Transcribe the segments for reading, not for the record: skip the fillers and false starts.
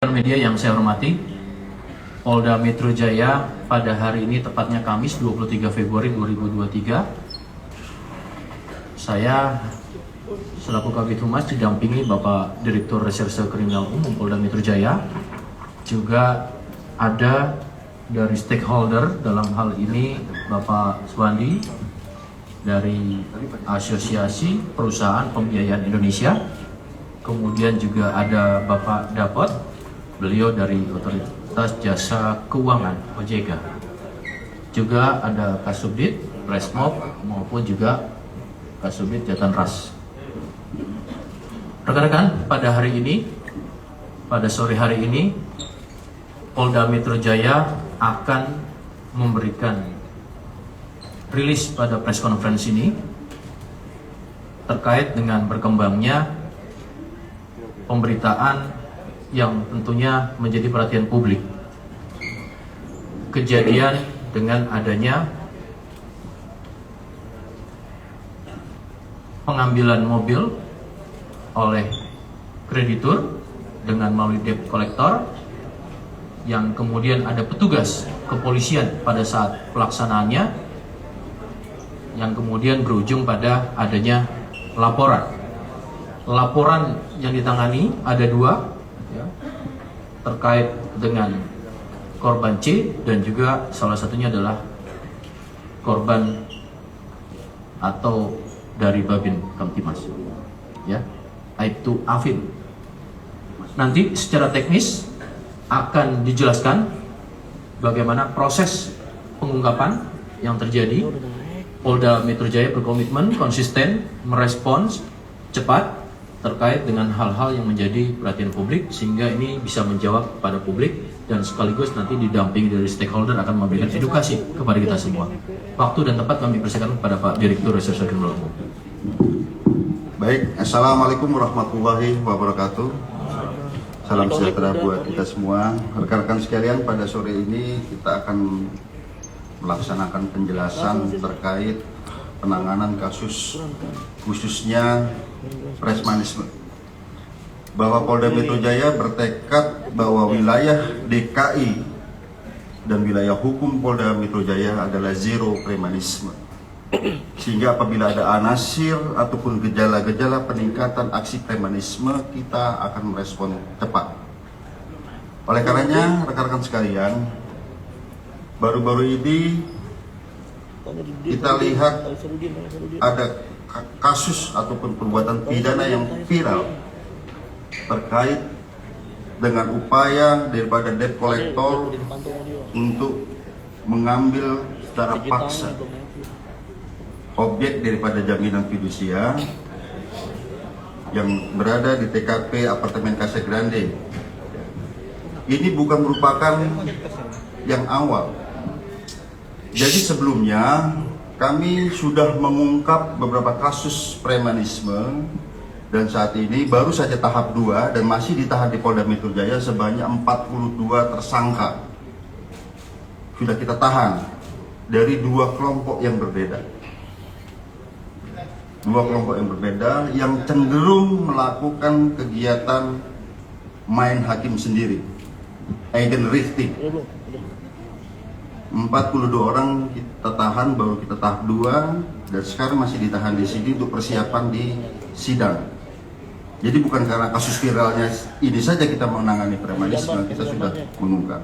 Media yang saya hormati, Polda Metro Jaya pada hari ini tepatnya Kamis 23 Februari 2023, saya selaku Kabid Humas didampingi Bapak Direktur Reserse Kriminal Umum Polda Metro Jaya, juga ada dari stakeholder dalam hal ini Bapak Swandi dari Asosiasi Perusahaan Pembiayaan Indonesia, kemudian juga ada Bapak Dapot, beliau dari Otoritas Jasa Keuangan OJK. Juga ada Kasubdit, Resmob maupun juga Kasubdit Jatanras. Rekan-rekan, pada hari ini, pada sore hari ini, Polda Metro Jaya akan memberikan rilis pada press conference ini terkait dengan berkembangnya pemberitaan yang tentunya menjadi perhatian publik. Kejadian dengan adanya pengambilan mobil oleh kreditur dengan melalui debt collector, yang kemudian ada petugas kepolisian pada saat pelaksanaannya, yang kemudian berujung pada adanya laporan. Laporan yang ditangani ada dua, terkait dengan korban C dan juga salah satunya adalah korban atau dari Babin Kamtimas, ya, Aibtu Afin. Nanti secara teknis akan dijelaskan bagaimana proses pengungkapan yang terjadi. Polda Metro Jaya berkomitmen konsisten merespons cepat terkait dengan hal-hal yang menjadi perhatian publik, sehingga ini bisa menjawab pada publik dan sekaligus nanti didampingi dari stakeholder akan memberikan edukasi kepada kita semua. Waktu dan tempat kami persilakan kepada Pak Direktur Reserse Kriminal Umum. Baik, Assalamualaikum warahmatullahi wabarakatuh. Salam sejahtera buat kita semua. Rekan-rekan sekalian, pada sore ini kita akan melaksanakan penjelasan terkait penanganan kasus khususnya pressmanisme, bahwa Polda Metro Jaya bertekad bahwa wilayah DKI dan wilayah hukum Polda Metro Jaya adalah zero premanisme, sehingga apabila ada anasir ataupun gejala-gejala peningkatan aksi premanisme, kita akan merespon tepat. Oleh karenanya, rekan-rekan sekalian, baru-baru ini kita lihat ada kasus ataupun perbuatan pidana yang viral terkait dengan upaya daripada debt collector untuk mengambil secara paksa objek daripada jaminan fidusia yang berada di TKP apartemen Casa Grande. Ini bukan merupakan yang awal. Jadi sebelumnya kami sudah mengungkap beberapa kasus premanisme, dan saat ini baru saja tahap 2 dan masih ditahan di Polda Metro Jaya sebanyak 42 tersangka. Sudah kita tahan dari dua kelompok yang berbeda. Dua kelompok yang berbeda yang cenderung melakukan kegiatan main hakim sendiri, Eigenrichting. 42 orang kita tahan, baru kita tahap 2, dan sekarang masih ditahan di sini untuk persiapan di sidang. Jadi bukan karena kasus viralnya ini saja kita menangani premanisme, kita sudah mengungkap.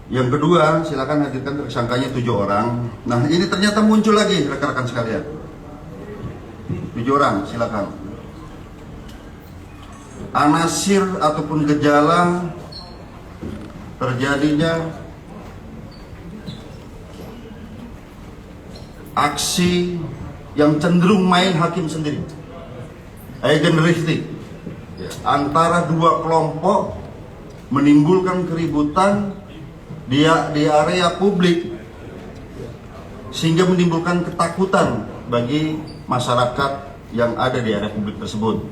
Yang kedua, silakan hadirkan tersangkanya 7 orang. Nah, ini ternyata muncul lagi rekan-rekan sekalian. 7 orang, silakan. Anasir ataupun gejala terjadinya aksi yang cenderung main hakim sendiri, Eigenrichting, antara dua kelompok, menimbulkan keributan di area publik sehingga menimbulkan ketakutan bagi masyarakat yang ada di area publik tersebut.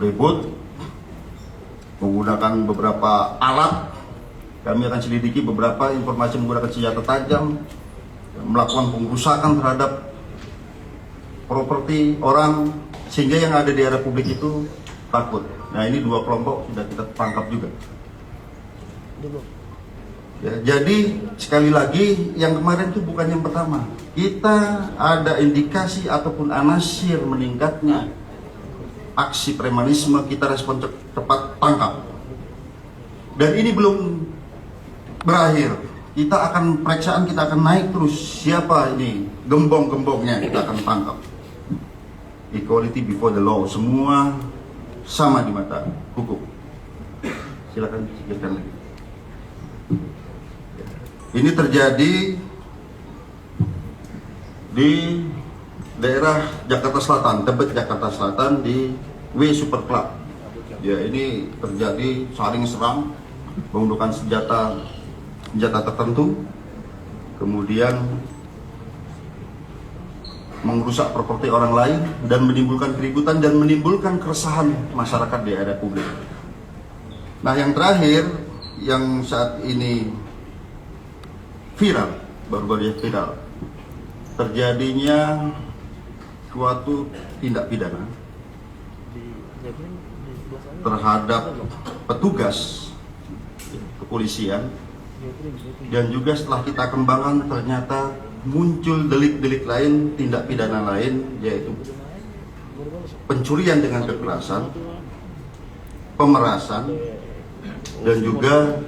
Ribut menggunakan beberapa alat, kami akan selidiki beberapa informasi menggunakan senjata tajam, melakukan pengrusakan terhadap properti orang, sehingga yang ada di area publik itu takut. Nah, ini 2 kelompok sudah kita tangkap juga. Ya, jadi sekali lagi yang kemarin itu bukan yang pertama. Kita ada indikasi ataupun anasir meningkatnya aksi premanisme, kita respon cepat, tangkap. Dan ini belum berakhir. Kita akan pemeriksaan, kita akan naik terus. Siapa ini gembong-gembongnya, kita akan tangkap. Equality before the law, semua sama di mata hukum. Silakan sikirkan lagi. Ini terjadi di daerah Jakarta Selatan, Tebet Jakarta Selatan, di W Super Club. Ya, ini terjadi saling serang, menggunakan senjata tertentu, kemudian merusak properti orang lain dan menimbulkan keributan dan menimbulkan keresahan masyarakat di area publik. Nah, yang terakhir yang saat ini viral, baru-baru viral, terjadinya suatu tindak pidana terhadap petugas kepolisian, dan juga setelah kita kembangkan ternyata muncul delik-delik lain, tindak pidana lain, yaitu pencurian dengan kekerasan, pemerasan, dan juga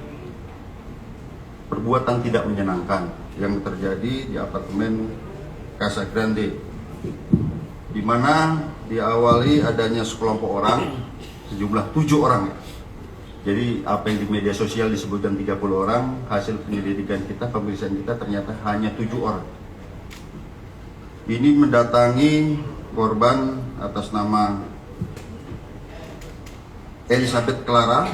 perbuatan tidak menyenangkan yang terjadi di apartemen Casa Grande, di mana diawali adanya sekelompok orang, sejumlah 7 orang. Jadi apa yang di media sosial disebutkan 30 orang, hasil penyelidikan kita, pemeriksaan kita ternyata hanya 7 orang. Ini mendatangi korban atas nama Elizabeth Clara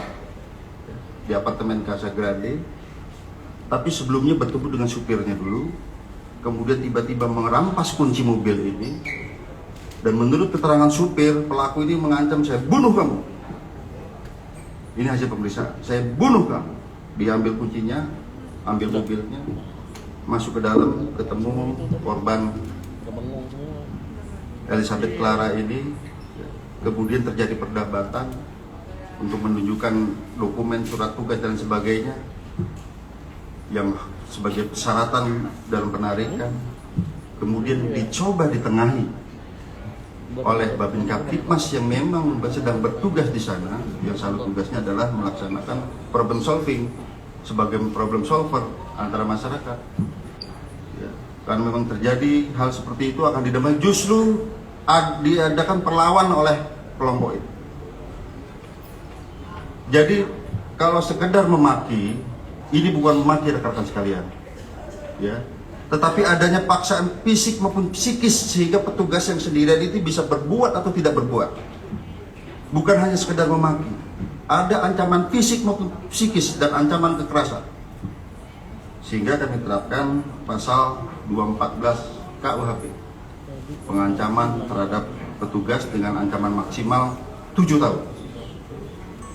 di apartemen Casa Grande, tapi sebelumnya bertemu dengan supirnya dulu, kemudian tiba-tiba merampas kunci mobil ini, dan menurut keterangan supir, pelaku ini mengancam, saya bunuh kamu. Ini hasil pemeriksaan, saya bunuh kamu. Diambil kuncinya, ambil mobilnya, masuk ke dalam, ketemu korban Elizabeth Clara ini. Kemudian terjadi perdebatan untuk menunjukkan dokumen, surat tugas dan sebagainya yang sebagai persyaratan dalam penarikan. Kemudian dicoba ditengahi oleh Babin Kaptipmas yang memang sedang bertugas di sana, yang selalu tugasnya adalah melaksanakan problem solving sebagai problem solver antara masyarakat. Ya, karena memang terjadi hal seperti itu akan didamai, justru diadakan perlawan oleh kelompok itu. Jadi kalau sekedar memaki, ini bukan memaki rekan-rekan sekalian, ya. Tetapi adanya paksaan fisik maupun psikis sehingga petugas yang sendirian itu bisa berbuat atau tidak berbuat. Bukan hanya sekedar memaki, ada ancaman fisik maupun psikis dan ancaman kekerasan. Sehingga kami terapkan pasal 214 KUHP, pengancaman terhadap petugas dengan ancaman maksimal 7 tahun.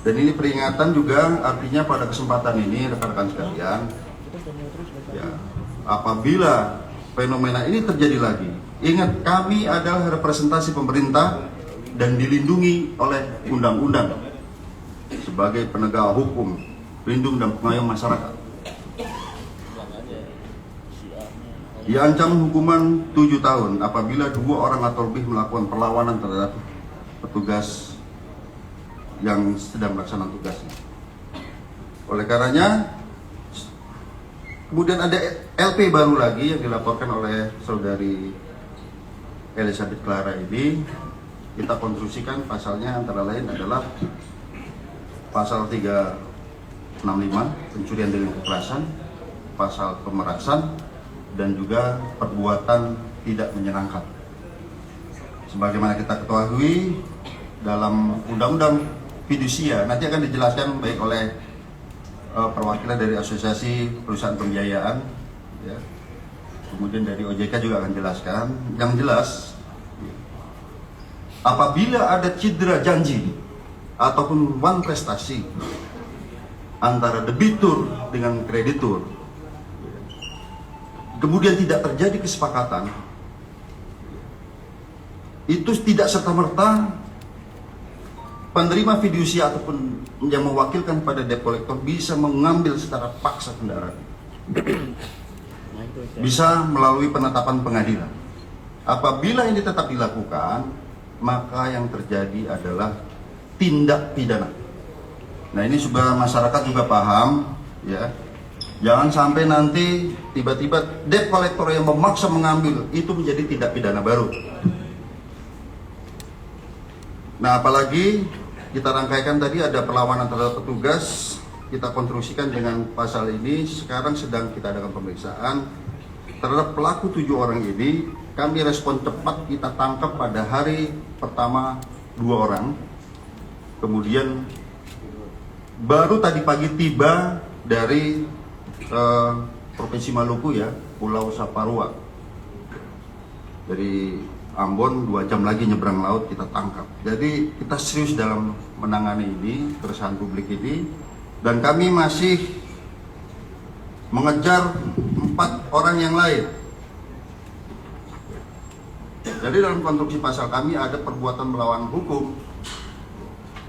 Dan ini peringatan juga, artinya pada kesempatan ini rekan-rekan sekalian, ya, apabila fenomena ini terjadi lagi, ingat kami adalah representasi pemerintah dan dilindungi oleh undang-undang sebagai penegak hukum, pelindung dan pengayom masyarakat. Diancam hukuman 7 tahun apabila 2 orang atau lebih melakukan perlawanan terhadap petugas yang sedang melaksanakan tugasnya. Oleh karenanya, kemudian ada LP baru lagi yang dilaporkan oleh saudari Elizabeth Clara ini. Kita konstruksikan pasalnya antara lain adalah pasal 365 pencurian dengan kekerasan, pasal pemerasan, dan juga perbuatan tidak menyenangkan. Sebagaimana kita ketahui dalam undang-undang fidusia, nanti akan dijelaskan baik oleh perwakilan dari Asosiasi Perusahaan Pembiayaan, ya. Kemudian dari OJK juga akan jelaskan. Yang jelas, apabila ada cedera janji ataupun uang prestasi antara debitur dengan kreditur, kemudian tidak terjadi kesepakatan, itu tidak serta-merta penerima fidusia ataupun yang mewakilkan pada debt collector bisa mengambil secara paksa kendaraan. Bisa melalui penetapan pengadilan. Apabila ini tetap dilakukan, maka yang terjadi adalah tindak pidana. Nah, ini supaya masyarakat juga paham, ya. Jangan sampai nanti tiba-tiba debt collector yang memaksa mengambil itu menjadi tindak pidana baru. Nah, apalagi kita rangkaikan tadi ada perlawanan terhadap petugas, kita konstruksikan dengan pasal ini. Sekarang sedang kita adakan pemeriksaan terhadap pelaku 7 orang ini. Kami respon cepat, kita tangkap pada hari pertama 2 orang. Kemudian baru tadi pagi tiba dari Provinsi Maluku, ya, Pulau Saparua. Dari Ambon 2 jam lagi nyebrang laut kita tangkap. Jadi kita serius dalam menangani ini, keresahan publik ini, dan kami masih mengejar 4 orang yang lain. Jadi dalam konstruksi pasal kami ada perbuatan melawan hukum.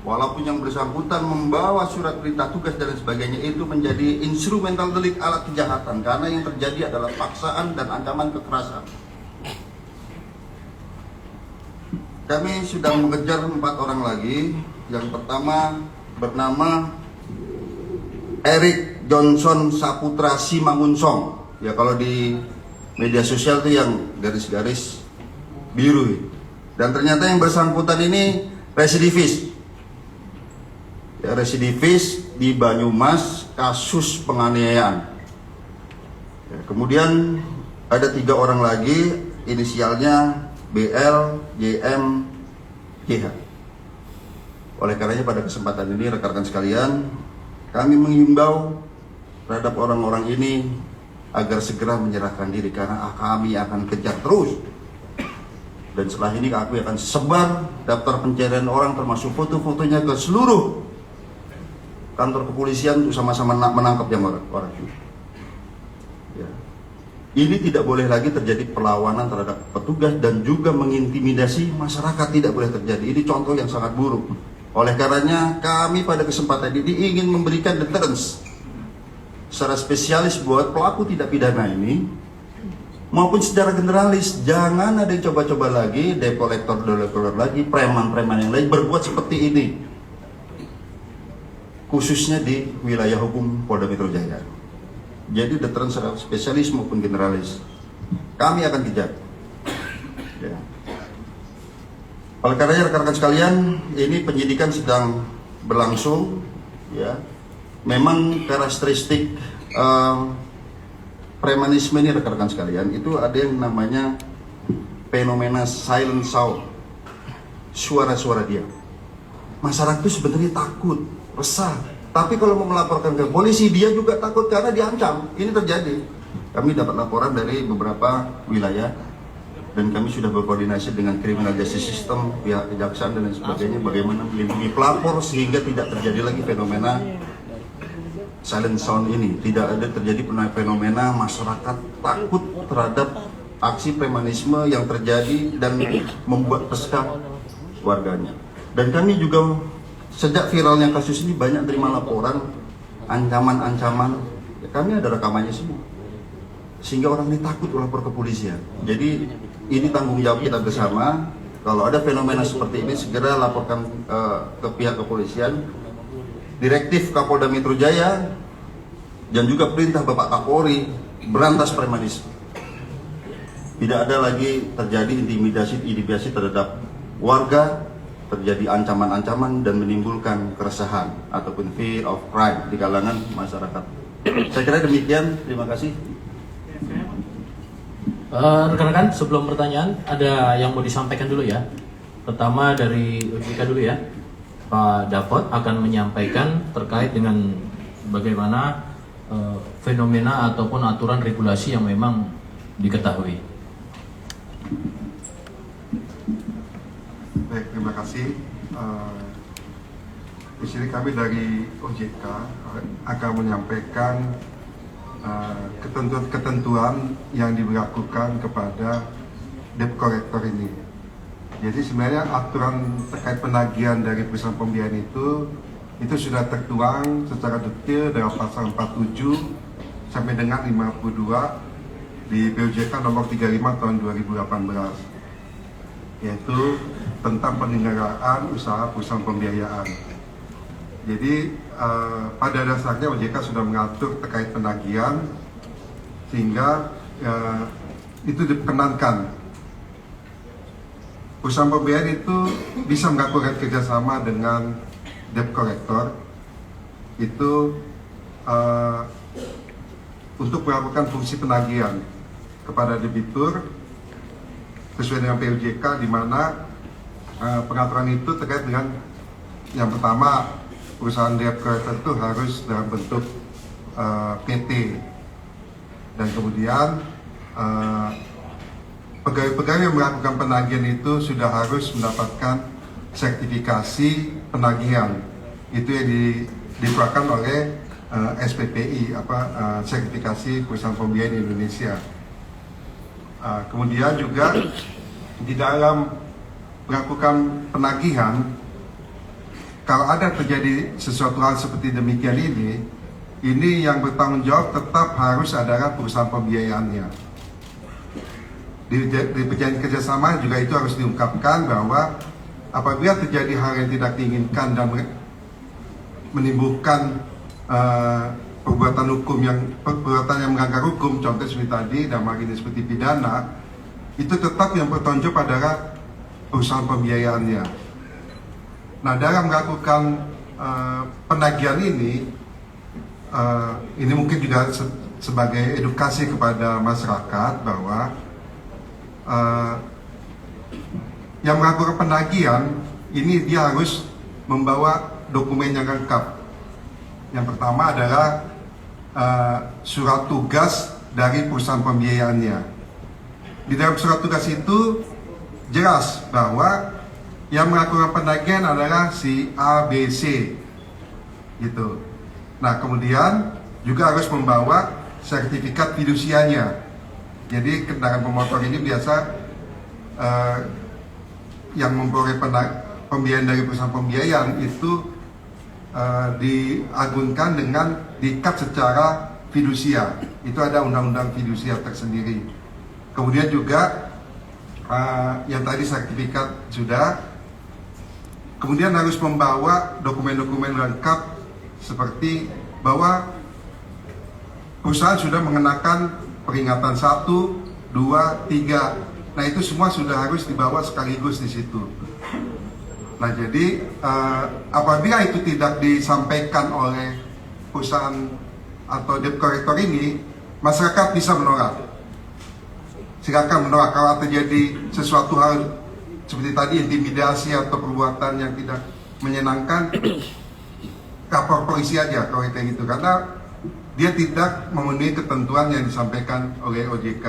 Walaupun yang bersangkutan membawa surat perintah tugas dan sebagainya itu menjadi instrumental delik, alat kejahatan, karena yang terjadi adalah paksaan dan ancaman kekerasan. Kami sudah mengejar 4 orang lagi. Yang pertama bernama Eric Johnson Saputra Simangunsong. Ya, kalau di media sosial itu yang garis-garis biru. Dan ternyata yang bersangkutan ini residivis. Ya, residivis di Banyumas kasus penganiayaan. Ya, kemudian ada 3 orang lagi, inisialnya BL, JM, JH. Oleh karenanya pada kesempatan ini rekan-rekan sekalian, kami menghimbau terhadap orang-orang ini agar segera menyerahkan diri, karena kami akan kejar terus. Dan setelah ini aku akan sebar daftar pencarian orang termasuk foto-fotonya ke seluruh kantor kepolisian untuk sama-sama menangkap yang orang itu. Ya. Ini tidak boleh lagi terjadi perlawanan terhadap petugas dan juga mengintimidasi masyarakat, tidak boleh terjadi. Ini contoh yang sangat buruk. Oleh karenanya kami pada kesempatan ini ingin memberikan deterrence secara spesialis buat pelaku tindak pidana ini, maupun secara generalis. Jangan ada yang coba-coba lagi, debt collector lagi, preman-preman yang lain berbuat seperti ini, khususnya di wilayah hukum Polda Metro Jaya. Jadi deterrence secara spesialis maupun generalis kami akan kejar. Ya. Oleh karenanya rekan-rekan sekalian, ini penyidikan sedang berlangsung. Ya, memang karakteristik premanisme ini rekan-rekan sekalian itu ada yang namanya fenomena silent sound, suara-suara diam. Masyarakat itu sebenarnya takut, resah, tapi kalau mau melaporkan ke polisi dia juga takut karena diancam. Ini terjadi. Kami dapat laporan dari beberapa wilayah dan kami sudah berkoordinasi dengan criminal justice system, pihak kejaksaan dan lain sebagainya, bagaimana melindungi pelapor sehingga tidak terjadi lagi fenomena silent sound ini. Tidak ada terjadi fenomena masyarakat takut terhadap aksi premanisme yang terjadi dan membuat resah warganya. Dan kami juga sejak viralnya kasus ini banyak terima laporan ancaman-ancaman. Ya, kami ada rekamannya semua, sehingga orang ini takut lapor ke polisian. Jadi ini tanggung jawab kita bersama. Kalau ada fenomena seperti ini segera laporkan ke pihak kepolisian. Direktif Kapolda Metro Jaya dan juga perintah Bapak Kapolri berantas premanisme. Tidak ada lagi terjadi intimidasi terhadap warga, terjadi ancaman-ancaman dan menimbulkan keresahan ataupun fear of crime di kalangan masyarakat. Saya kira demikian. Terima kasih. Rekan-rekan, sebelum pertanyaan ada yang mau disampaikan dulu ya. Pertama dari OJK dulu ya. Pak Dapot akan menyampaikan terkait dengan bagaimana fenomena ataupun aturan regulasi yang memang diketahui. Baik, terima kasih. Di sini kami dari OJK akan menyampaikan ketentuan-ketentuan yang diberlakukan kepada debt collector ini. Jadi sebenarnya aturan terkait penagihan dari perusahaan pembiayaan itu sudah tertuang secara detail dalam pasal 47 sampai dengan 52 di POJK nomor 35 tahun 2018, yaitu tentang penyelenggaraan usaha perusahaan pembiayaan. Jadi pada dasarnya OJK sudah mengatur terkait penagihan sehingga itu diperkenankan. Perusahaan pembiayaan itu bisa melakukan kerjasama dengan debt collector itu untuk melakukan fungsi penagihan kepada debitur sesuai dengan POJK, di mana pengaturan itu terkait dengan yang pertama, perusahaan debt collector itu harus dalam bentuk PT, dan kemudian pegawai-pegawai yang melakukan penagihan itu sudah harus mendapatkan sertifikasi penagihan. Itu yang dikeluarkan oleh SPPI, sertifikasi perusahaan pembiayaan Indonesia. Kemudian juga di dalam melakukan penagihan, kalau ada terjadi sesuatu hal seperti demikian ini yang bertanggung jawab tetap harus adalah perusahaan pembiayaannya. Di perjanjian kerjasama juga itu harus diungkapkan bahwa apabila terjadi hal yang tidak diinginkan dan menimbulkan perbuatan yang melanggar hukum, contoh seperti tadi, dalam hal ini seperti pidana, itu tetap yang bertanggung jawab adalah perusahaan pembiayaannya. Nah, dalam melakukan penagihan ini mungkin juga sebagai edukasi kepada masyarakat bahwa yang melakukan penagihan ini dia harus membawa dokumen yang lengkap. Yang pertama adalah surat tugas dari perusahaan pembiayaannya. Di dalam surat tugas itu jelas bahwa yang melakukan penagihan adalah si ABC, gitu. Nah, kemudian juga harus membawa sertifikat fidusianya. Jadi kendaraan pemotor ini biasa yang memperoleh pembiayaan dari perusahaan pembiayaan itu diagunkan dengan diikat secara fidusia. Itu ada undang-undang fidusia tersendiri. Kemudian juga yang tadi sertifikat sudah, kemudian harus membawa dokumen-dokumen lengkap seperti bahwa perusahaan sudah mengenakan peringatan 1, 2, 3. Nah, itu semua sudah harus dibawa sekaligus di situ. Nah, jadi apabila itu tidak disampaikan oleh perusahaan atau debt collector ini, masyarakat bisa menolak. Silakan menolak kalau terjadi sesuatu hal seperti tadi, intimidasi atau perbuatan yang tidak menyenangkan, lapor polisi aja kalau kayak gitu, karena dia tidak memenuhi ketentuan yang disampaikan oleh OJK.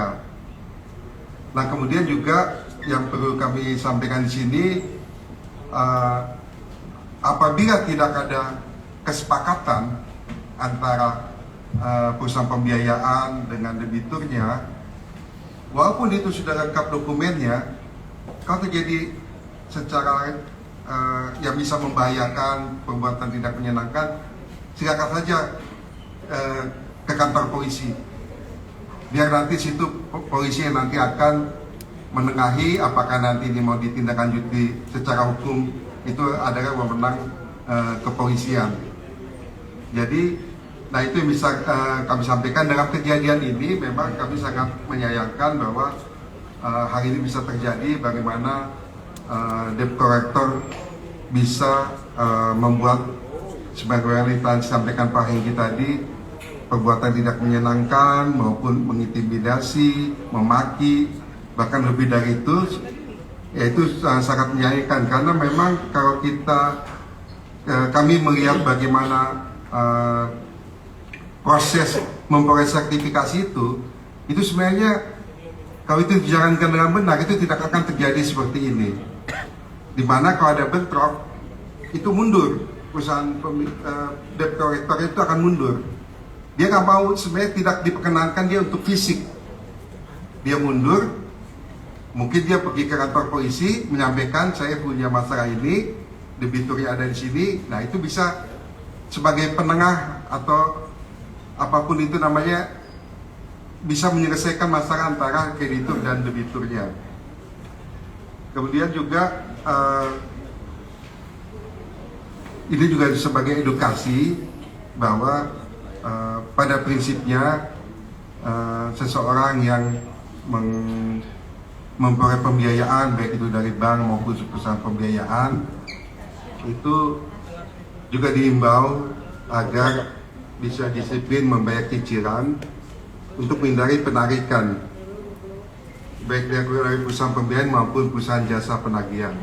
Nah, kemudian juga yang perlu kami sampaikan di sini, apabila tidak ada kesepakatan antara perusahaan pembiayaan dengan debiturnya, walaupun itu sudah lengkap dokumennya, kalau terjadi secara yang bisa membahayakan, perbuatan tidak menyenangkan, silakan saja ke kantor polisi. Biar nanti situ polisi yang nanti akan menengahi apakah nanti ini mau ditindaklanjuti secara hukum, itu adalah wewenang kepolisian. Jadi, nah itu yang bisa kami sampaikan. Dalam kejadian ini memang kami sangat menyayangkan bahwa hal ini bisa terjadi, bagaimana debt collector bisa membuat sebagaimana yang disampaikan Pak Hengki tadi, perbuatan tidak menyenangkan maupun mengintimidasi, memaki, bahkan lebih dari itu, yaitu sangat menyayangkan. Karena memang kalau kami melihat bagaimana proses memperoleh sertifikasi itu sebenarnya kalau itu dijalankan dengan benar, itu tidak akan terjadi seperti ini. Dimana kalau ada bentrok, itu mundur, perusahaan debt collector itu akan mundur. Dia nggak mau, sebenarnya tidak diperkenankan dia untuk fisik. Dia mundur, Mungkin dia pergi ke kantor polisi menyampaikan saya punya masalah ini, debiturnya ada di sini. Nah, itu bisa sebagai penengah atau apapun itu namanya, bisa menyelesaikan masalah antara kreditur dan debiturnya. Kemudian juga ini juga sebagai edukasi bahwa pada prinsipnya seseorang yang memperoleh pembiayaan baik itu dari bank maupun perusahaan pembiayaan itu juga diimbau agar bisa disiplin membayar cicilan untuk menghindari penarikan baik dari perusahaan pembiayaan maupun perusahaan jasa penagihan.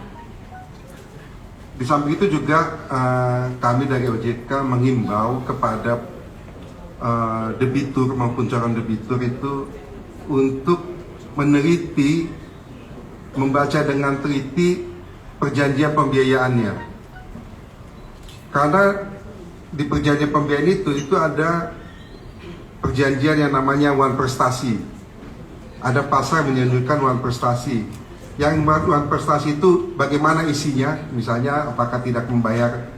Di samping itu juga kami dari OJK menghimbau kepada debitur maupun calon debitur itu untuk meneliti, membaca dengan teliti perjanjian pembiayaannya. Karena di perjanjian pembiayaan itu ada perjanjian yang namanya wan prestasi. Ada pasal yang menyebutkan wan prestasi. Yang wan prestasi itu bagaimana isinya, misalnya apakah tidak membayar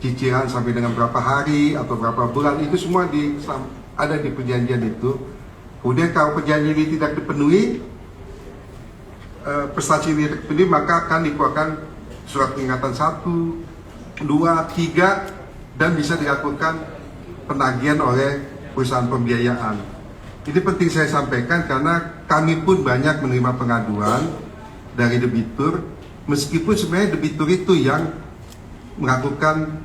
cicilan sampai dengan berapa hari atau berapa bulan, itu semua ada di perjanjian itu. Kemudian kalau perjanjian ini tidak dipenuhi, prestasi ini tidak dipenuhi, maka akan dikeluarkan surat peringatan 1, 2, 3 dan bisa dilakukan penagihan oleh perusahaan pembiayaan. Ini penting saya sampaikan karena kami pun banyak menerima pengaduan dari debitur, meskipun sebenarnya debitur itu yang melakukan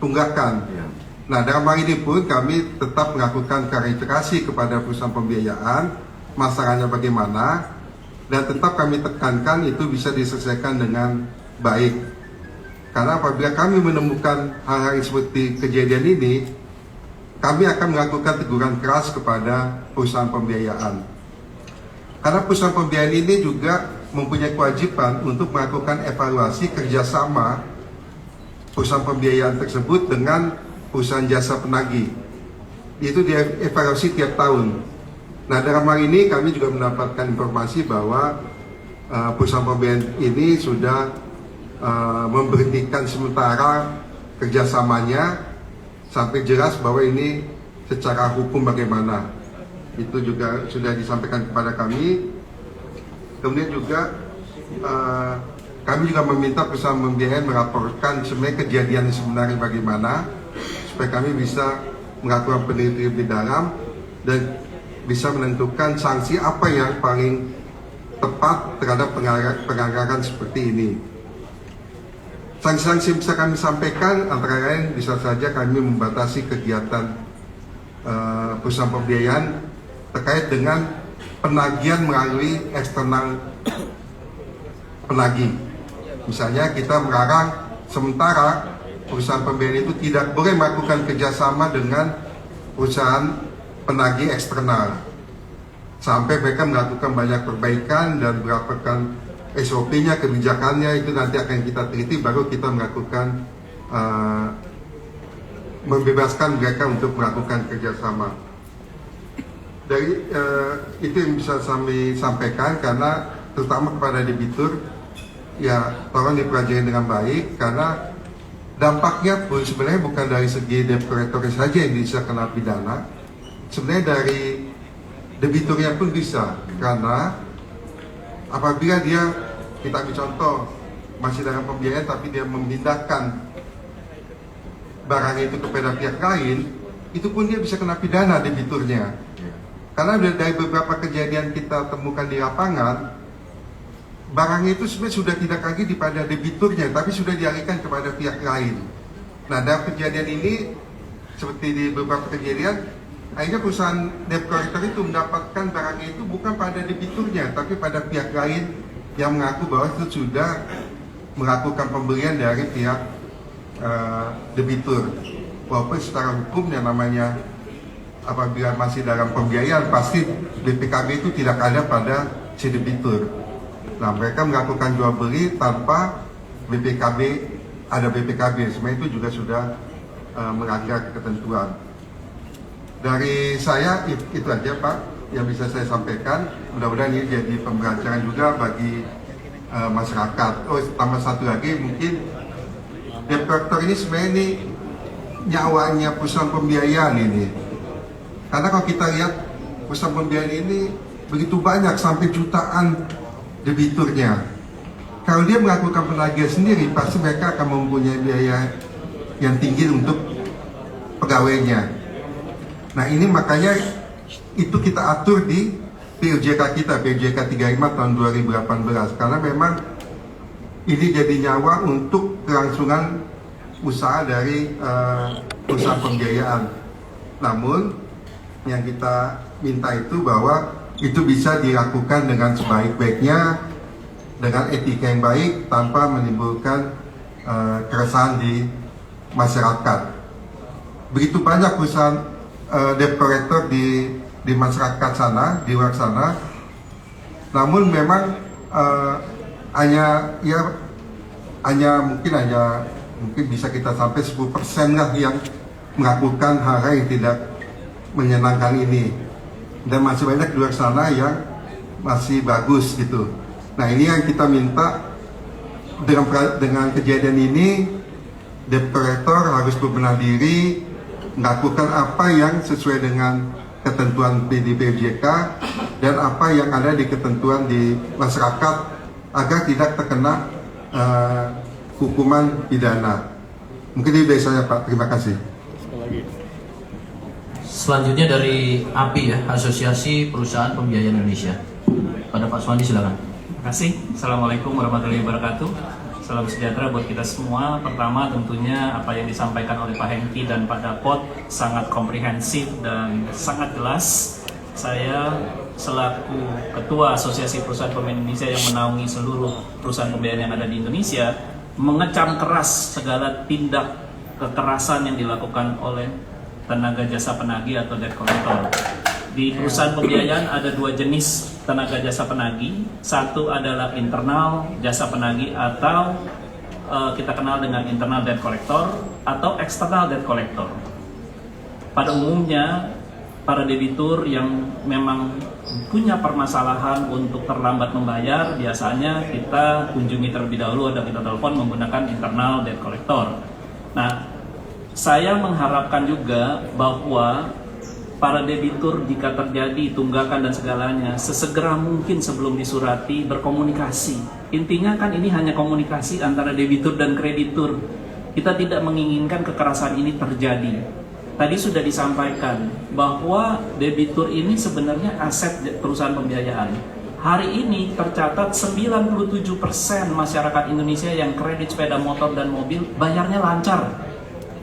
tunggakan. Nah, dalam hal ini pun kami tetap melakukan klarifikasi kepada perusahaan pembiayaan, masalahnya bagaimana, dan tetap kami tekankan itu bisa diselesaikan dengan baik. Karena apabila kami menemukan hal-hal seperti kejadian ini, kami akan melakukan teguran keras kepada perusahaan pembiayaan. Karena perusahaan pembiayaan ini juga mempunyai kewajiban untuk melakukan evaluasi kerjasama perusahaan pembiayaan tersebut dengan perusahaan jasa penagih. Itu dievaluasi tiap tahun. Nah, dalam hal ini kami juga mendapatkan informasi bahwa perusahaan pembiayaan ini sudah memberhentikan sementara kerjasamanya sampai jelas bahwa ini secara hukum bagaimana. Itu juga sudah disampaikan kepada kami. Kemudian juga kami juga meminta perusahaan pembiayaan melaporkan sebenarnya kejadian sebenarnya bagaimana, supaya kami bisa melakukan penelitian lebih dalam dan bisa menentukan sanksi apa yang paling tepat terhadap penganggaran seperti ini. Sanksi-sanksi yang bisa kami sampaikan antara lain bisa saja kami membatasi kegiatan perusahaan pembiayaan terkait dengan penagihan melalui eksternal penagih. Misalnya kita melarang sementara perusahaan pembiayaan itu tidak boleh melakukan kerjasama dengan perusahaan penagih eksternal sampai mereka melakukan banyak perbaikan dan melakukan SOP-nya, kebijakannya, itu nanti akan kita teliti baru kita melakukan membebaskan mereka untuk melakukan kerjasama. Dari itu yang bisa kami sampaikan, karena terutama kepada debitur, ya tolong dipelajari dengan baik, karena dampaknya pun sebenarnya bukan dari segi debt collector saja yang bisa kena pidana, sebenarnya dari debiturnya pun bisa, karena apabila dia, kita ambil contoh, masih dalam pembiayaan tapi dia memindahkan barang itu kepada pihak lain, itu pun dia bisa kena pidana debiturnya. Karena dari beberapa kejadian kita temukan di lapangan, barangnya itu sebenarnya sudah tidak lagi pada debiturnya, tapi sudah dialihkan kepada pihak lain. Nah, dalam kejadian ini, seperti di beberapa kejadian, akhirnya perusahaan debt collector itu mendapatkan barangnya itu bukan pada debiturnya, tapi pada pihak lain yang mengaku bahwa itu sudah melakukan pembelian dari pihak debitur. Walaupun secara hukum yang namanya apabila masih dalam pembiayaan, pasti BPKB itu tidak ada pada si debitur. Nah, mereka melakukan jual beli tanpa BPKB, ada BPKB, sebenarnya itu juga sudah melanggar ketentuan. Dari saya itu aja, Pak. yang bisa saya sampaikan, mudah-mudahan ini jadi pembelajaran juga bagi masyarakat. Oh, tambah satu lagi, mungkin debt collector ini sebenarnya ini nyawanya perusahaan pembiayaan ini. Karena kalau kita lihat perusahaan pembiayaan ini begitu banyak, sampai jutaan debiturnya. Kalau dia melakukan penagihan sendiri, pasti mereka akan mempunyai biaya yang tinggi untuk pegawainya. Nah, ini makanya itu kita atur di POJK kita, POJK 35 tahun 2018, karena memang ini jadi nyawa untuk kelangsungan usaha dari usaha pembiayaan. Namun yang kita minta itu bahwa itu bisa dilakukan dengan sebaik-baiknya, dengan etika yang baik, tanpa menimbulkan keresahan di masyarakat. Begitu banyak perusahaan debt collector di masyarakat sana, di luar sana. Namun memang hanya mungkin bisa kita sampai 10% lah yang melakukan hal yang tidak menyenangkan ini, dan masih banyak di luar sana yang masih bagus gitu. Nah, ini yang kita minta, dengan kejadian ini debt collector harus berbenah diri, melakukan apa yang sesuai dengan ketentuan POJK dan apa yang ada di ketentuan di masyarakat, agar tidak terkena hukuman pidana. Mungkin itu dari saya, Pak. Terima kasih. Selanjutnya dari API ya, Asosiasi Perusahaan Pembiayaan Indonesia. Pada Pak Suwandi, silakan. Terima kasih. Assalamualaikum warahmatullahi wabarakatuh. Salam sejahtera buat kita semua. Pertama, tentunya apa yang disampaikan oleh Pak Hengki dan Pak Dapot sangat komprehensif dan sangat jelas. Saya selaku Ketua Asosiasi Perusahaan Pembiayaan Indonesia yang menaungi seluruh perusahaan pembiayaan yang ada di Indonesia, mengecam keras segala tindak kekerasan yang dilakukan oleh tenaga jasa penagih atau debt collector. Di perusahaan pembiayaan ada dua jenis tenaga jasa penagih. Satu adalah internal jasa penagih atau kita kenal dengan internal debt collector, atau eksternal debt collector. Pada umumnya para debitur yang memang punya permasalahan untuk terlambat membayar, biasanya kita kunjungi terlebih dahulu atau kita telepon menggunakan internal debt collector. Nah, saya mengharapkan juga bahwa para debitur jika terjadi tunggakan dan segalanya, sesegera mungkin sebelum disurati berkomunikasi. Intinya kan ini hanya komunikasi antara debitur dan kreditur. Kita tidak menginginkan kekerasan ini terjadi. Tadi sudah disampaikan bahwa debitur ini sebenarnya aset perusahaan pembiayaan. Hari ini tercatat 97% masyarakat Indonesia yang kredit sepeda motor dan mobil bayarnya lancar.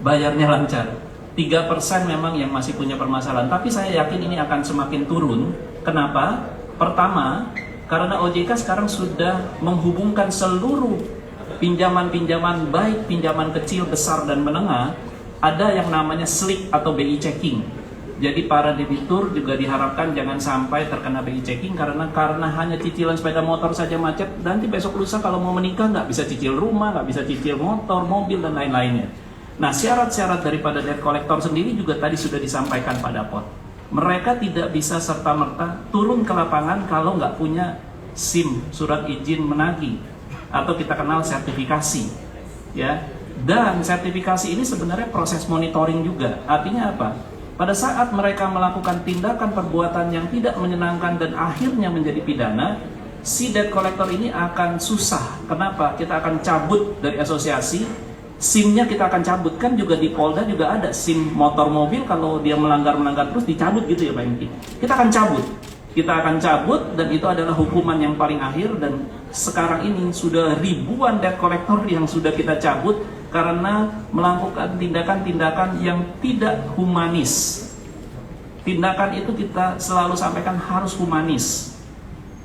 3% memang yang masih punya permasalahan, tapi saya yakin ini akan semakin turun. Kenapa? Pertama, karena OJK sekarang sudah menghubungkan seluruh pinjaman-pinjaman, baik pinjaman kecil, besar, dan menengah, ada yang namanya SLIC atau BI checking. Jadi para debitur juga diharapkan jangan sampai terkena BI checking, karena hanya cicilan sepeda motor saja macet, nanti besok lusa kalau mau menikah nggak bisa cicil rumah, nggak bisa cicil motor, mobil, dan lain-lainnya. Nah, syarat-syarat daripada debt collector sendiri juga tadi sudah disampaikan Pak Dapot. Mereka tidak bisa serta-merta turun ke lapangan kalau nggak punya SIM, surat izin menagih, atau kita kenal sertifikasi, ya. Dan sertifikasi ini sebenarnya proses monitoring juga. Artinya apa? Pada saat mereka melakukan tindakan perbuatan yang tidak menyenangkan dan akhirnya menjadi pidana, si debt collector ini akan susah. Kenapa? Kita akan cabut dari asosiasi. SIM-nya kita akan cabut, kan juga di Polda juga ada SIM motor mobil, kalau dia melanggar terus dicabut gitu ya Pak Hengki. Kita akan cabut dan itu adalah hukuman yang paling akhir. Dan sekarang ini sudah ribuan debt collector yang sudah kita cabut karena melakukan tindakan-tindakan yang tidak humanis. Tindakan itu kita selalu sampaikan harus humanis.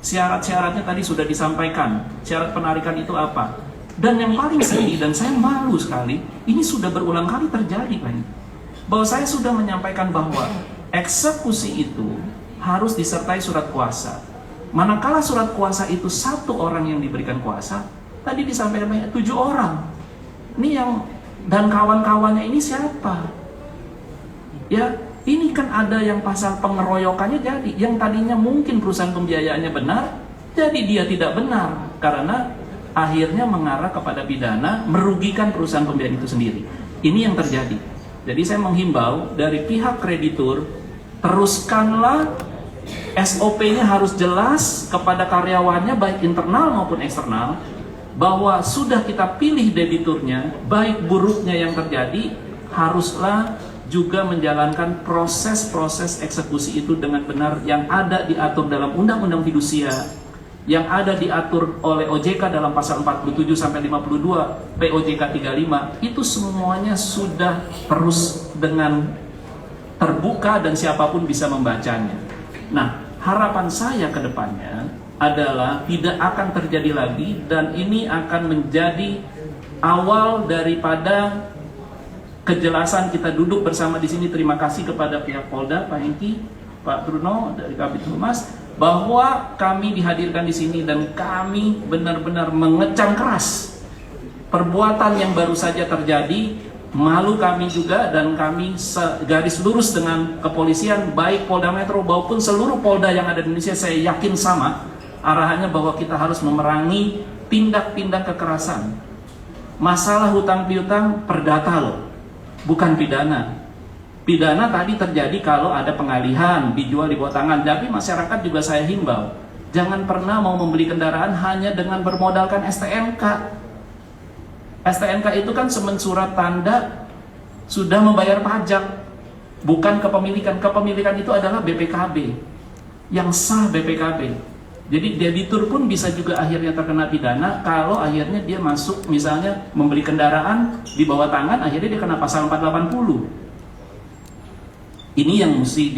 Syarat-syaratnya tadi sudah disampaikan. Syarat penarikan itu apa? Dan yang paling sedih, dan saya malu sekali, ini sudah berulang kali terjadi, Pak. Bahwa saya sudah menyampaikan bahwa eksekusi itu harus disertai surat kuasa. Manakala surat kuasa itu satu orang yang diberikan kuasa, tadi disampaikan 7 orang. Ini yang dan kawan-kawannya ini siapa? Ya, Ini kan ada yang pasal pengeroyokannya jadi, yang tadinya mungkin perusahaan pembiayaannya benar, jadi dia tidak benar, karena akhirnya mengarah kepada pidana, merugikan perusahaan pembiayaan itu sendiri. Ini yang terjadi. Jadi saya menghimbau dari pihak kreditur, teruskanlah SOP-nya harus jelas kepada karyawannya, baik internal maupun eksternal, bahwa sudah kita pilih debiturnya, baik buruknya yang terjadi, haruslah juga menjalankan proses-proses eksekusi itu dengan benar yang ada diatur dalam Undang-Undang Fidusia, yang ada diatur oleh OJK dalam pasal 47 sampai 52 POJK 35. Itu semuanya sudah terus dengan terbuka dan siapapun bisa membacanya. Nah, harapan saya ke depannya adalah tidak akan terjadi lagi, dan ini akan menjadi awal daripada kejelasan. Kita duduk bersama di sini. Terima kasih kepada pihak Polda, Pak Hengki, Pak Bruno dari Kabid Humas, bahwa kami dihadirkan di sini dan kami benar-benar mengecam keras perbuatan yang baru saja terjadi. Malu kami juga, dan kami garis lurus dengan kepolisian, baik Polda Metro maupun seluruh Polda yang ada di Indonesia. Saya yakin sama arahannya, bahwa kita harus memerangi tindak-tindak kekerasan. Masalah hutang piutang perdata loh, bukan pidana. Pidana tadi terjadi kalau ada pengalihan, dijual di bawah tangan. Tapi masyarakat juga saya himbau, jangan pernah mau membeli kendaraan hanya dengan bermodalkan STNK. STNK itu kan semen surat tanda sudah membayar pajak, bukan kepemilikan. Kepemilikan itu adalah BPKB, yang sah BPKB. Jadi debitur pun bisa juga akhirnya terkena pidana kalau akhirnya dia masuk, misalnya membeli kendaraan di bawah tangan, akhirnya dia kena pasal 480. Ini yang mesti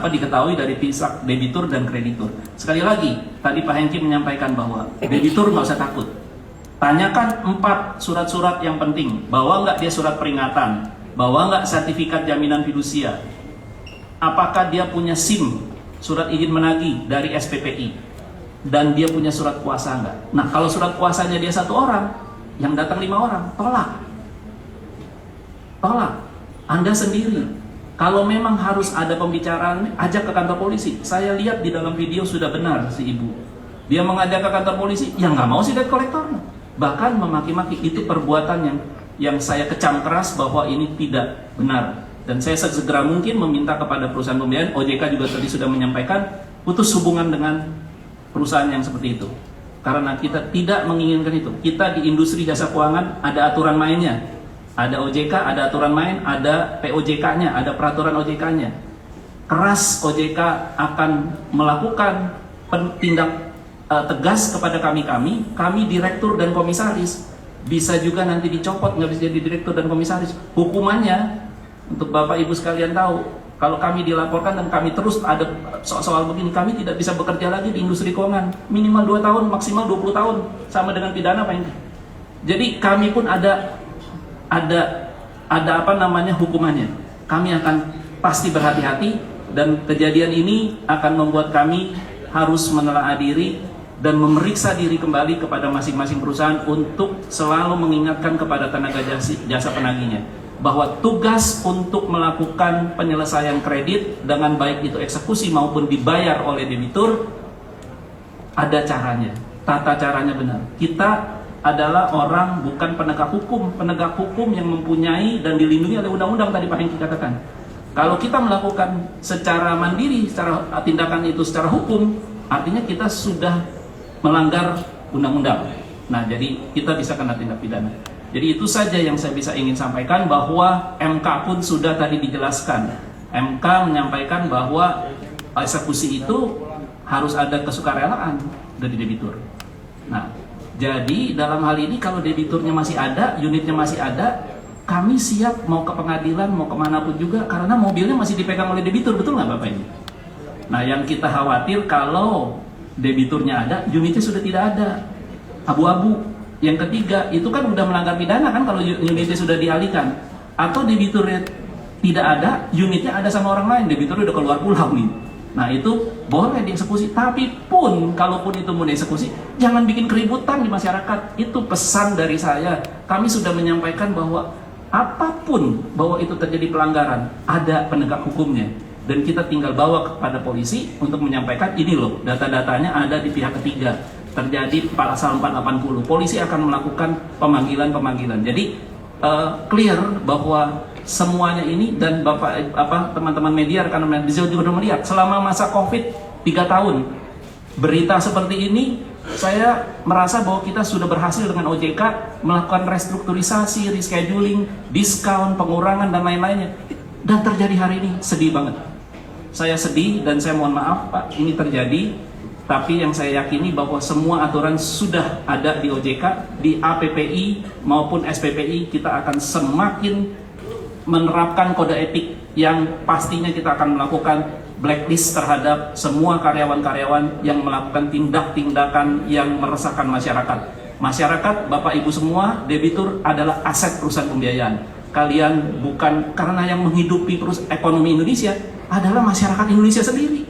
diketahui dari pihak debitur dan kreditur. Sekali lagi, tadi Pak Hengki menyampaikan bahwa debitur nggak usah takut. Tanyakan 4 surat-surat yang penting. Bawa nggak dia surat peringatan? Bawa nggak sertifikat jaminan fidusia? Apakah dia punya SIM, surat izin menagih dari SPPI? Dan dia punya surat kuasa nggak? Nah, kalau surat kuasanya dia 1 orang, yang datang 5 orang, tolak. Tolak. Anda sendiri. Kalau memang harus ada pembicaraan, ajak ke kantor polisi. Saya lihat di dalam video sudah benar si ibu. Dia mengajak ke kantor polisi, yang nggak mau sih debt collector. Bahkan memaki-maki. Itu perbuatan yang saya kecam keras bahwa ini tidak benar. Dan saya segera mungkin meminta kepada perusahaan pembiayaan, OJK juga tadi sudah menyampaikan, putus hubungan dengan perusahaan yang seperti itu. Karena kita tidak menginginkan itu. Kita di industri jasa keuangan ada aturan mainnya. Ada OJK, ada aturan main, ada POJK-nya, ada peraturan OJK-nya. Keras OJK akan melakukan tindak tegas kepada kami direktur dan komisaris. Bisa juga nanti dicopot, nggak bisa jadi direktur dan komisaris. Hukumannya, untuk Bapak Ibu sekalian tahu, kalau kami dilaporkan dan kami terus ada soal begini, kami tidak bisa bekerja lagi di industri keuangan. Minimal 2 tahun, maksimal 20 tahun, sama dengan pidana Pak. Jadi kami pun ada hukumannya. Kami akan pasti berhati-hati, dan kejadian ini akan membuat kami harus menelaah diri dan memeriksa diri kembali kepada masing-masing perusahaan untuk selalu mengingatkan kepada tenaga jasa penagihnya bahwa tugas untuk melakukan penyelesaian kredit dengan baik itu eksekusi maupun dibayar oleh debitur ada caranya, tata caranya benar. Kita adalah orang, bukan penegak hukum yang mempunyai dan dilindungi oleh undang-undang tadi Pak Hengki katakan. Kalau kita melakukan secara mandiri, secara tindakan itu secara hukum, artinya kita sudah melanggar undang-undang. Nah, jadi kita bisa kena tindak pidana. Jadi itu saja yang saya bisa ingin sampaikan, bahwa MK pun sudah tadi dijelaskan. MK menyampaikan bahwa eksekusi itu harus ada kesukarelaan dari debitur. Nah, jadi dalam hal ini kalau debiturnya masih ada, unitnya masih ada, kami siap mau ke pengadilan, mau kemanapun juga, karena mobilnya masih dipegang oleh debitur, betul nggak Bapak ini? Nah, yang kita khawatir kalau debiturnya ada, unitnya sudah tidak ada, abu-abu. Yang ketiga, itu kan udah melanggar pidana kan kalau unitnya sudah dialihkan. Atau debiturnya tidak ada, unitnya ada sama orang lain, debiturnya udah keluar pulau nih. Nah, itu boleh dieksekusi. Tapi pun, kalaupun itu mau dieksekusi, jangan bikin keributan di masyarakat. Itu pesan dari saya. Kami sudah menyampaikan bahwa apapun bahwa itu terjadi pelanggaran, ada penegak hukumnya. Dan kita tinggal bawa kepada polisi untuk menyampaikan, ini loh, data-datanya ada di pihak ketiga. Terjadi pasal 480. Polisi akan melakukan pemanggilan-pemanggilan. Jadi clear bahwa semuanya ini, dan teman-teman media, rekan media juga sudah melihat selama masa Covid 3 tahun berita seperti ini. Saya merasa bahwa kita sudah berhasil dengan OJK melakukan restrukturisasi, rescheduling, diskon, pengurangan, dan lain-lainnya. Dan terjadi hari ini, sedih banget. Saya sedih dan saya mohon maaf Pak, ini terjadi. Tapi yang saya yakini bahwa semua aturan sudah ada di OJK, di APPI maupun SPPI, kita akan semakin menerapkan kode etik yang pastinya kita akan melakukan blacklist terhadap semua karyawan-karyawan yang melakukan tindak-tindakan yang meresahkan masyarakat. Masyarakat, Bapak Ibu semua, debitur adalah aset perusahaan pembiayaan. Kalian bukan, karena yang menghidupi ekonomi Indonesia adalah masyarakat Indonesia sendiri,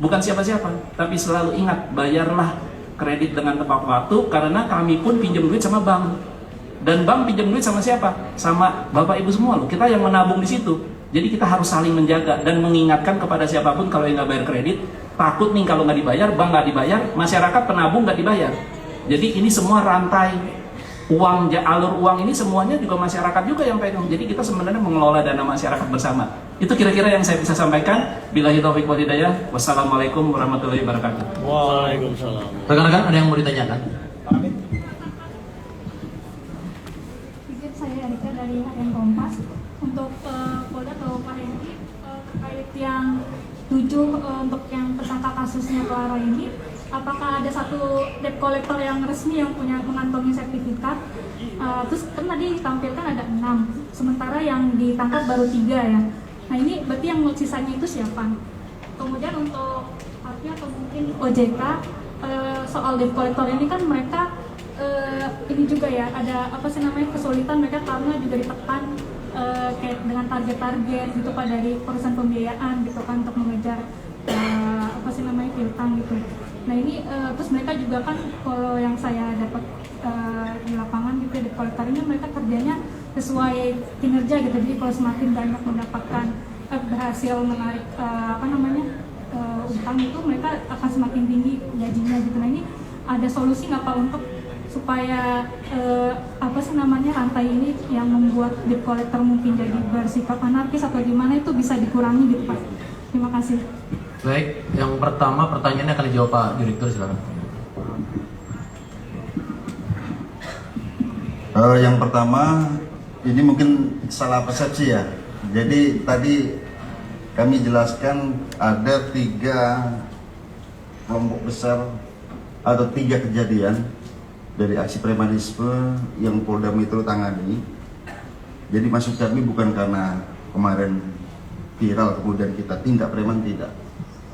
bukan siapa-siapa. Tapi selalu ingat, bayarlah kredit dengan tepat waktu, karena kami pun pinjam duit sama bank. Dan bank pinjam duit sama siapa? Sama Bapak Ibu semua loh. Kita yang menabung di situ. Jadi kita harus saling menjaga dan mengingatkan kepada siapapun kalau yang nggak bayar kredit, takut nih kalau nggak dibayar, bank nggak dibayar, masyarakat penabung nggak dibayar. Jadi ini semua rantai uang, alur uang ini semuanya juga masyarakat juga yang pegang. Jadi kita sebenarnya mengelola dana masyarakat bersama. Itu kira-kira yang saya bisa sampaikan. Billahi taufiq wal hidayah. Wassalamualaikum warahmatullahi wabarakatuh. Waalaikumsalam. Rekan-rekan, ada yang mau ditanyakan? Izin saya Erika dari Harian Kompas. Untuk Polda atau Pak Hendy, terkait yang 7 untuk yang tersangka kasusnya Clara ini, apakah ada satu debt collector yang resmi yang punya mengantongi sertifikat? Terus kan tadi ditampilkan ada 6, sementara yang ditangkap baru 3 ya. Nah ini berarti yang sisanya itu siapa? Kemudian untuk artinya atau mungkin OJK soal debt collector ini kan mereka ini juga ya ada kesulitan mereka karena juga ditekan kayak dengan target-target gitu Pak dari perusahaan pembiayaan gitu kan untuk mengejar piutang gitu. Nah ini terus mereka juga kan kalau yang saya dapat di lapangan gitu di kolektor ini mereka kerjanya sesuai kinerja gitu. Jadi kalau semakin banyak mendapatkan berhasil menarik utang itu mereka akan semakin tinggi gajinya gitu. Nah ini ada solusi nggak Pak untuk supaya rantai ini yang membuat debt collector mungkin jadi bersikap anarkis atau gimana itu bisa dikurangi gitu Pak. Terima kasih. Baik, yang pertama pertanyaannya akan dijawab Pak Direktur, silakan. Yang pertama, ini mungkin salah persepsi ya. Jadi tadi kami jelaskan ada 3 kelompok besar atau 3 kejadian dari aksi premanisme yang Polda Metro tangani. Jadi maksud kami bukan karena kemarin viral kemudian kita tindak preman, tidak.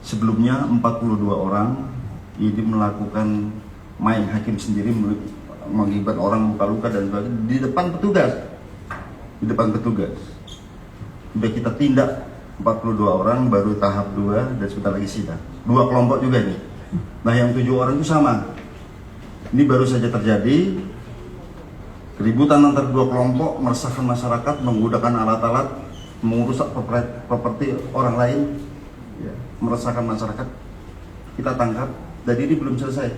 Sebelumnya 42 orang ini melakukan main hakim sendiri, mengibat orang luka-luka dan sebagainya di depan petugas. Di depan petugas. Sudah kita tindak 42 orang, baru tahap 2 dan sebentar lagi sidang. 2 kelompok juga nih. Nah yang 7 orang itu sama. Ini baru saja terjadi keributan antar 2 kelompok, meresahkan masyarakat, menggunakan alat-alat, merusak properti orang lain, ya, meresahkan masyarakat. Kita tangkap, dan ini belum selesai.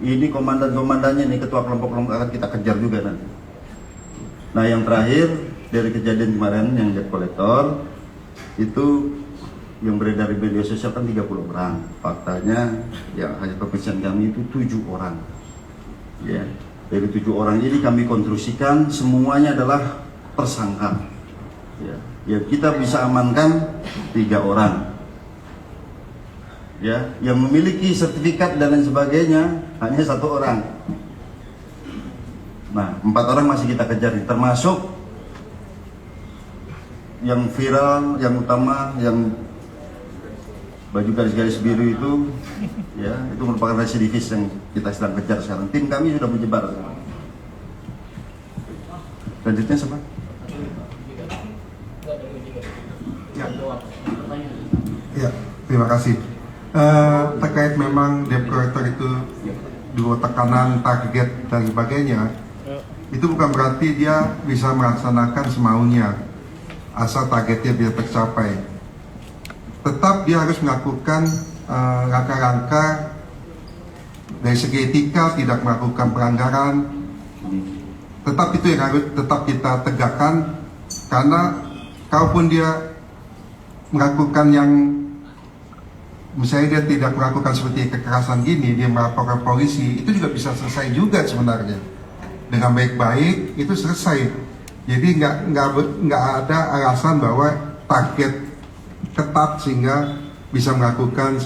Ini komandan-komandannya nih, ketua kelompok-kelompok akan kita kejar juga nanti. Nah yang terakhir dari kejadian kemarin yang debt collector itu yang beredar di media sosial kan 30 orang. Faktanya yang hasil pemeriksaan kami itu 7 orang. Ya, dari 7 orang ini kami konstruksikan semuanya adalah tersangka. Ya, kita bisa amankan 3 orang. Ya, yang memiliki sertifikat dan lain sebagainya hanya 1 orang. Nah, 4 orang masih kita kejar, termasuk yang viral, yang utama, yang baju garis-garis biru itu, ya, itu merupakan residivis yang kita sedang kejar sekarang. Tim kami sudah menyebar. Lanjutnya siapa? Ya, terima kasih. Terkait memang debt collector itu dua tekanan, target dan sebagainya, itu bukan berarti dia bisa melaksanakan semaunya asal targetnya biar tercapai. Tetap dia harus melakukan langkah-langkah dari segi etika, tidak melakukan pelanggaran. Tetap itu yang harus tetap kita tegakkan, karena kalaupun dia melakukan yang misalnya dia tidak melakukan seperti kekerasan gini, dia melaporkan polisi, itu juga bisa selesai juga sebenarnya dengan baik-baik, itu selesai. Jadi nggak ada alasan bahwa target ketat sehingga bisa melakukan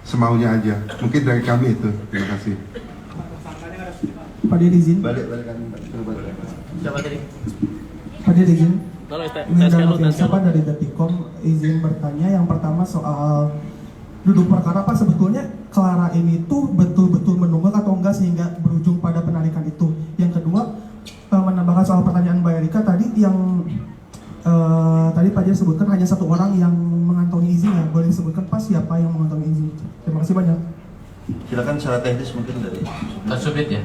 semaunya aja. Mungkin dari kami itu. Terima kasih. Pak Dir izin. Balik. Siapa tadi? Pak Dir izin. Tolong Siapa dari Detikom izin bertanya. Yang pertama soal duduk perkara, Pak. Sebetulnya Clara ini tuh betul-betul menunggak atau enggak sehingga berujung pada penarikan itu. Yang kedua, menambahkan soal pertanyaan Mbak Erika tadi, yang tadi Pak Dir sebutkan hanya satu orang yang mengantongi izinnya. Boleh disebutkan Pak siapa yang mengantongi izin? Terima kasih banyak. Silakan secara teknis mungkin dari Kasubit ya.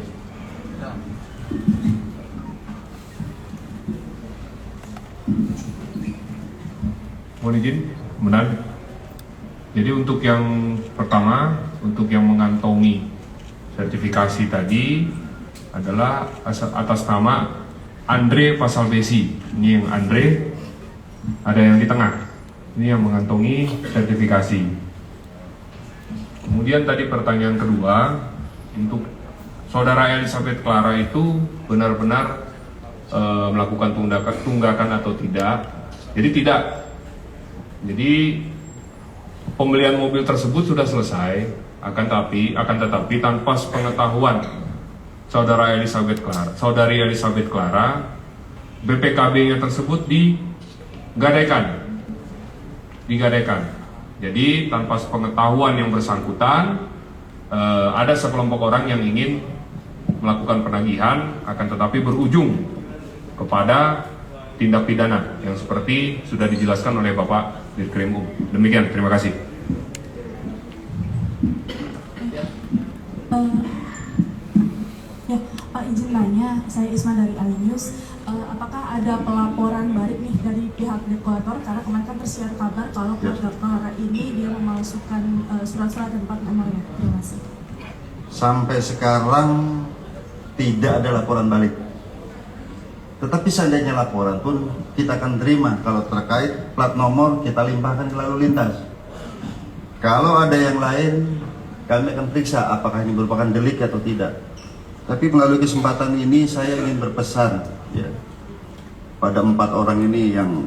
Mohon izin, benar. Jadi untuk yang pertama, untuk yang mengantongi sertifikasi tadi adalah atas nama Andre Pasal Besi. Ini yang Andre, ada yang di tengah. Ini yang mengantongi sertifikasi. Kemudian tadi pertanyaan kedua, untuk saudara Elizabeth Clara itu benar-benar melakukan tunggakan atau tidak? Jadi tidak. Jadi pembelian mobil tersebut sudah selesai, akan tetapi tanpa pengetahuan saudari Elizabeth Clara, BPKB-nya tersebut digadaikan. Jadi tanpa pengetahuan yang bersangkutan, ada sekelompok orang yang ingin melakukan penagihan, akan tetapi berujung kepada tindak pidana yang seperti sudah dijelaskan oleh Bapak Dirkrim Um. Demikian, terima kasih. Ya, Pak izin nanya, saya Isma dari Alinews. Apakah ada pelaporan balik nih dari pihak dekorator? Karena kemarin kan tersiar kabar kalau Clara ini dia memalsukan surat-surat dan plat nomornya. Terima kasih. sampai sekarang tidak ada laporan balik. Tetapi seandainya laporan pun kita akan terima. Kalau terkait plat nomor kita limpahkan ke lalu lintas. Kalau ada yang lain kami akan periksa apakah ini merupakan delik atau tidak. Tapi melalui kesempatan ini saya ingin berpesan ya, pada 4 orang ini yang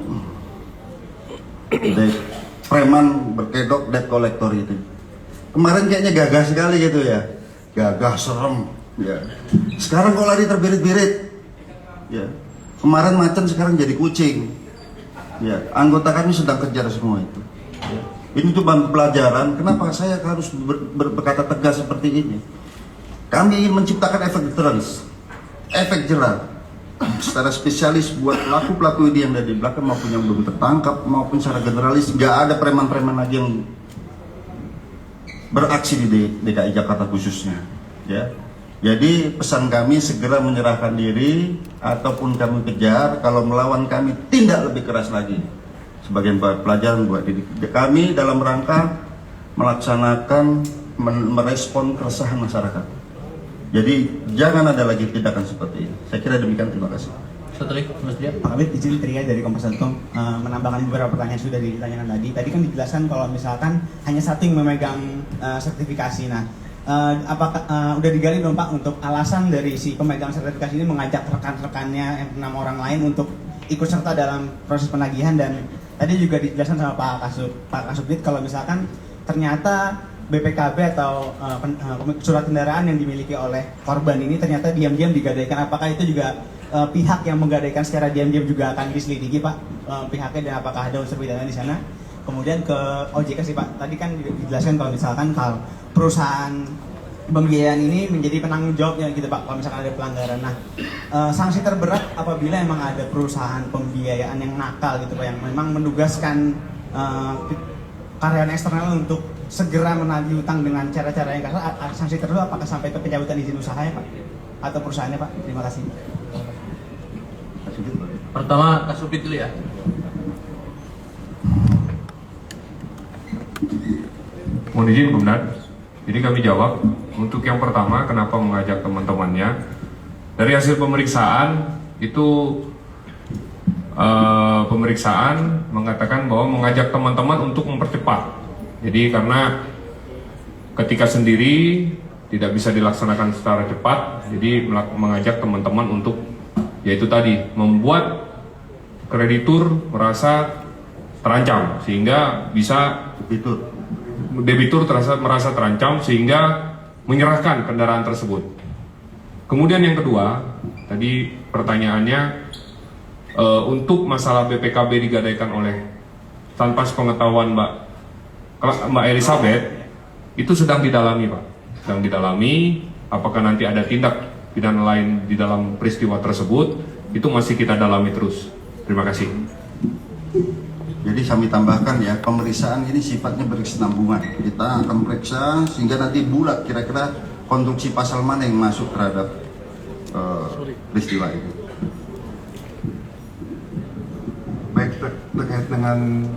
preman berkedok debt collector itu. Kemarin kayaknya gagah sekali gitu ya, gagah serem ya. Sekarang kok lari terbirit-birit ya. Kemarin macan sekarang jadi kucing ya. Anggota kami sedang kejar semua itu ya. Ini cuma pelajaran kenapa saya harus berkata tegas seperti ini. Kami ingin menciptakan efek deterrence, efek jerah secara spesialis buat pelaku-pelaku ini yang ada di belakang maupun yang belum tertangkap maupun secara generalis. Gak ada preman-preman lagi yang beraksi di DKI Jakarta khususnya ya. Jadi pesan kami segera menyerahkan diri ataupun kami kejar. Kalau melawan kami tindak lebih keras lagi. Sebagian pelajaran buat diri kami dalam rangka melaksanakan merespon keresahan masyarakat. Jadi jangan ada lagi tindakan seperti ini. Saya kira demikian, terima kasih. Satu lagi, Mas Tria. Pak Kabit, izin Tria dari Kompas.com menambahkan beberapa pertanyaan sudah ditanyakan tadi. Tadi kan dijelaskan kalau misalkan hanya satu yang memegang sertifikasi. Nah, apakah udah digali belum Pak untuk alasan dari si pemegang sertifikasi ini mengajak rekan-rekannya 6 orang lain untuk ikut serta dalam proses penagihan? Dan tadi juga dijelaskan sama Pak Kasubdit kalau misalkan ternyata BPKB atau surat kendaraan yang dimiliki oleh korban ini ternyata diam-diam digadaikan. Apakah itu juga pihak yang menggadaikan secara diam-diam juga akan diselidiki Pak pihaknya, dan apakah ada unsur pidana di sana? Kemudian ke OJK sih Pak, tadi kan dijelaskan kalau misalkan kalau perusahaan pembiayaan ini menjadi penanggung jawabnya gitu Pak kalau misalkan ada pelanggaran. Nah, sanksi terberat apabila emang ada perusahaan pembiayaan yang nakal gitu Pak, yang memang menugaskan karyawan eksternal untuk segera menagih utang dengan cara-cara yang kasar, sanksi terberat apakah sampai ke pencabutan izin usahanya Pak atau perusahaannya Pak? Terima kasih. Pertama, Kasubdit dulu ya. Mohon izin, Bumdan. Jadi kami jawab. Untuk yang pertama, kenapa mengajak teman-temannya? Dari hasil pemeriksaan itu pemeriksaan mengatakan bahwa mengajak teman-teman untuk mempercepat. Jadi karena ketika sendiri tidak bisa dilaksanakan secara cepat, jadi mengajak teman-teman untuk yaitu tadi membuat kreditur merasa terancam sehingga bisa debitur merasa terancam sehingga menyerahkan kendaraan tersebut. Kemudian yang kedua, tadi pertanyaannya untuk masalah BPKB digadaikan oleh tanpa sepengetahuan Mbak Elizabeth itu sedang didalami, Pak. Sedang didalami, apakah nanti ada tindak pidana lain di dalam peristiwa tersebut, itu masih kita dalami terus. Terima kasih. Jadi kami tambahkan ya, pemeriksaan ini sifatnya berkesinambungan. Kita akan periksa sehingga nanti bulat kira-kira konstruksi pasal mana yang masuk terhadap peristiwa itu. Baik, terkait dengan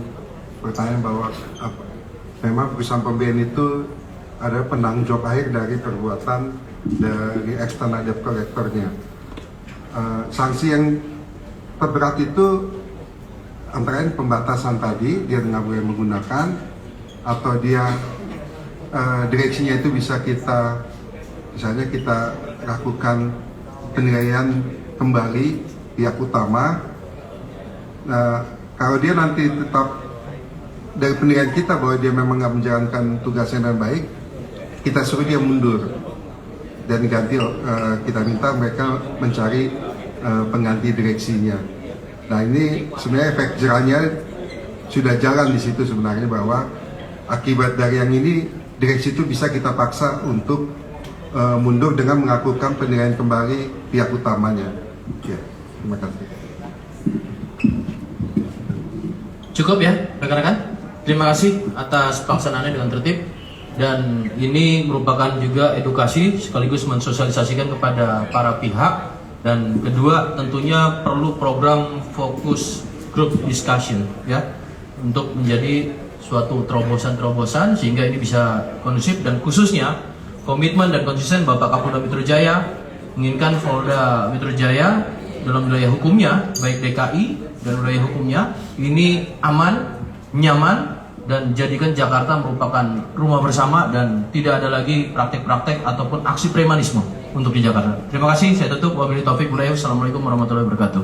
pertanyaan bahwa memang perusahaan pembiayaan itu ada penanggung jawab akhir dari perbuatan dari external debt collector-nya. Sanksi yang terberat itu antara lain pembatasan tadi, dia nggak boleh menggunakan, atau dia direksinya itu bisa misalnya kita lakukan penilaian kembali pihak utama. Nah, kalau dia nanti tetap dari penilaian kita bahwa dia memang nggak menjalankan tugasnya dengan baik, kita suruh dia mundur dan ganti, kita minta mereka mencari pengganti direksinya. Nah, ini sebenarnya efek jerahnya sudah jalan di situ sebenarnya, bahwa akibat dari yang ini direksi itu bisa kita paksa untuk mundur dengan melakukan penilaian kembali pihak utamanya. Ya, terima kasih. Cukup ya, rekan-rekan. Terima kasih atas pelaksanaannya dengan tertib. Dan ini merupakan juga edukasi sekaligus mensosialisasikan kepada para pihak. Dan kedua, tentunya perlu program fokus group discussion ya, untuk menjadi suatu terobosan-terobosan sehingga ini bisa kondusif, dan khususnya komitmen dan konsisten Bapak Kapolda Metro Jaya menginginkan Polda Metro Jaya dalam wilayah hukumnya, baik DKI dan wilayah hukumnya ini aman, nyaman, dan jadikan Jakarta merupakan rumah bersama dan tidak ada lagi praktek-praktek ataupun aksi premanisme untuk di Jakarta. Terima kasih, saya tutup. Wabillahi taufiq walhidayah. Assalamualaikum warahmatullahi wabarakatuh.